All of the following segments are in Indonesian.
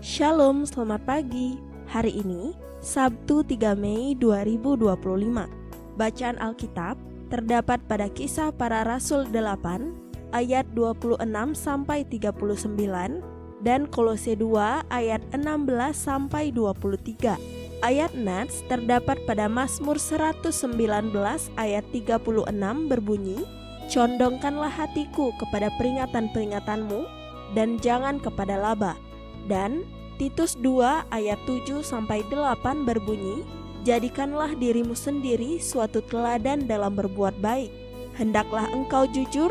Shalom, selamat pagi. Hari ini, Sabtu 3 Mei 2025. Bacaan Alkitab terdapat pada Kisah Para Rasul 8 ayat 26-39 dan Kolose 2 ayat 16-23. Ayat Nats terdapat pada Mazmur 119 ayat 36 berbunyi, "Condongkanlah hatiku kepada peringatan-peringatanmu dan jangan kepada laba." Dan Titus 2 ayat 7-8 berbunyi, "Jadikanlah dirimu sendiri suatu teladan dalam berbuat baik. Hendaklah engkau jujur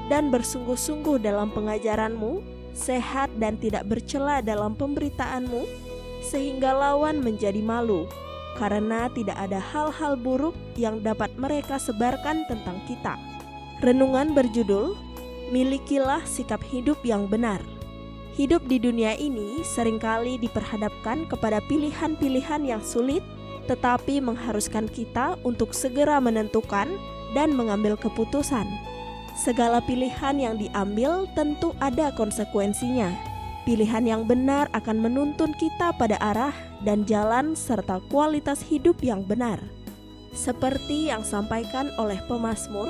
dan bersungguh-sungguh dalam pengajaranmu, sehat dan tidak bercela dalam pemberitaanmu, sehingga lawan menjadi malu, karena tidak ada hal-hal buruk yang dapat mereka sebarkan tentang kita." Renungan berjudul, "Milikilah sikap hidup yang benar." Hidup di dunia ini seringkali diperhadapkan kepada pilihan-pilihan yang sulit, tetapi mengharuskan kita untuk segera menentukan dan mengambil keputusan. Segala pilihan yang diambil tentu ada konsekuensinya. Pilihan yang benar akan menuntun kita pada arah dan jalan serta kualitas hidup yang benar. Seperti yang sampaikan oleh pemazmur,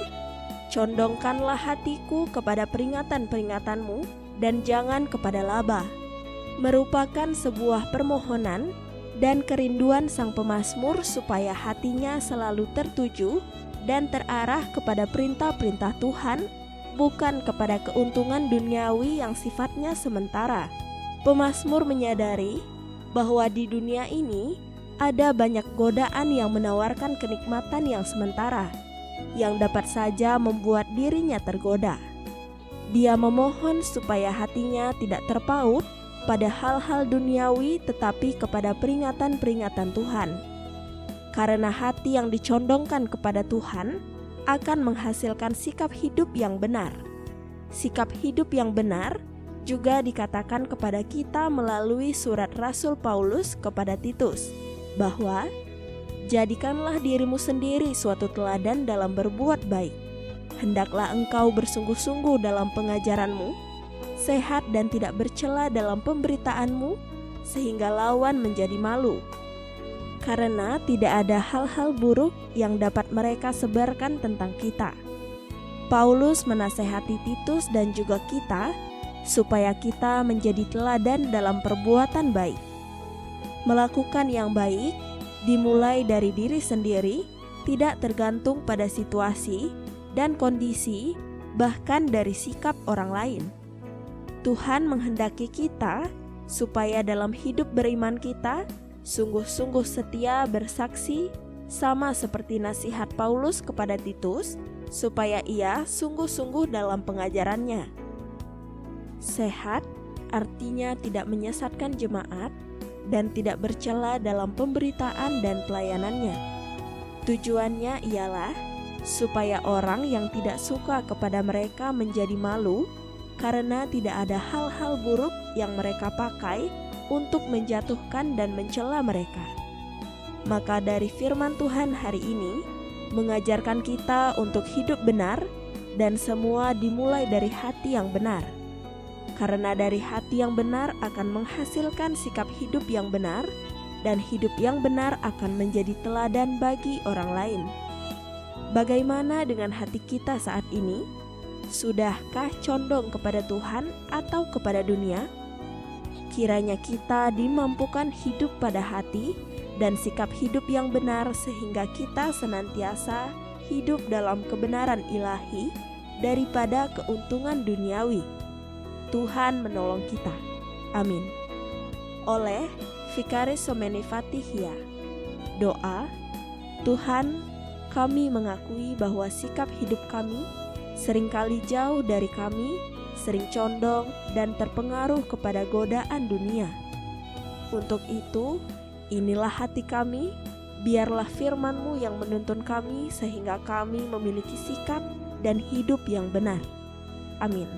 "Condongkanlah hatiku kepada peringatan-peringatanmu dan jangan kepada laba," merupakan sebuah permohonan dan kerinduan sang pemazmur supaya hatinya selalu tertuju dan terarah kepada perintah-perintah Tuhan, bukan kepada keuntungan duniawi yang sifatnya sementara. Pemazmur menyadari bahwa di dunia ini ada banyak godaan yang menawarkan kenikmatan yang sementara, yang dapat saja membuat dirinya tergoda. Dia memohon supaya hatinya tidak terpaut pada hal-hal duniawi tetapi kepada peringatan-peringatan Tuhan. Karena hati yang dicondongkan kepada Tuhan akan menghasilkan sikap hidup yang benar. Sikap hidup yang benar juga dikatakan kepada kita melalui surat Rasul Paulus kepada Titus, bahwa jadikanlah dirimu sendiri suatu teladan dalam berbuat baik. Hendaklah engkau bersungguh-sungguh dalam pengajaranmu, sehat dan tidak bercela dalam pemberitaanmu, sehingga lawan menjadi malu. Karena tidak ada hal-hal buruk yang dapat mereka sebarkan tentang kita. Paulus menasehati Titus dan juga kita, supaya kita menjadi teladan dalam perbuatan baik. Melakukan yang baik dimulai dari diri sendiri, tidak tergantung pada situasi dan kondisi, bahkan dari sikap orang lain. Tuhan menghendaki kita supaya dalam hidup beriman kita sungguh-sungguh setia bersaksi, sama seperti nasihat Paulus kepada Titus, supaya ia sungguh-sungguh dalam pengajarannya. Sehat artinya tidak menyesatkan jemaat dan tidak bercela dalam pemberitaan dan pelayanannya. Tujuannya ialah supaya orang yang tidak suka kepada mereka menjadi malu, karena tidak ada hal-hal buruk yang mereka pakai untuk menjatuhkan dan mencela mereka. Maka dari firman Tuhan hari ini mengajarkan kita untuk hidup benar, dan semua dimulai dari hati yang benar. Karena dari hati yang benar akan menghasilkan sikap hidup yang benar, dan hidup yang benar akan menjadi teladan bagi orang lain. Bagaimana dengan hati kita saat ini? Sudahkah condong kepada Tuhan atau kepada dunia? Kiranya kita dimampukan hidup pada hati dan sikap hidup yang benar, sehingga kita senantiasa hidup dalam kebenaran ilahi daripada keuntungan duniawi. Tuhan menolong kita. Amin. Oleh Vikaris Someni Fatihia. Doa, Tuhan, kami mengakui bahwa sikap hidup kami seringkali jauh dari kami, sering condong dan terpengaruh kepada godaan dunia. Untuk itu, inilah hati kami, biarlah firman-Mu yang menuntun kami sehingga kami memiliki sikap dan hidup yang benar. Amin.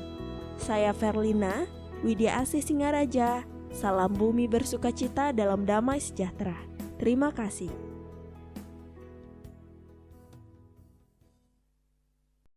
Saya Verlina, Widya Asih Singaraja, salam bumi bersukacita dalam damai sejahtera. Terima kasih.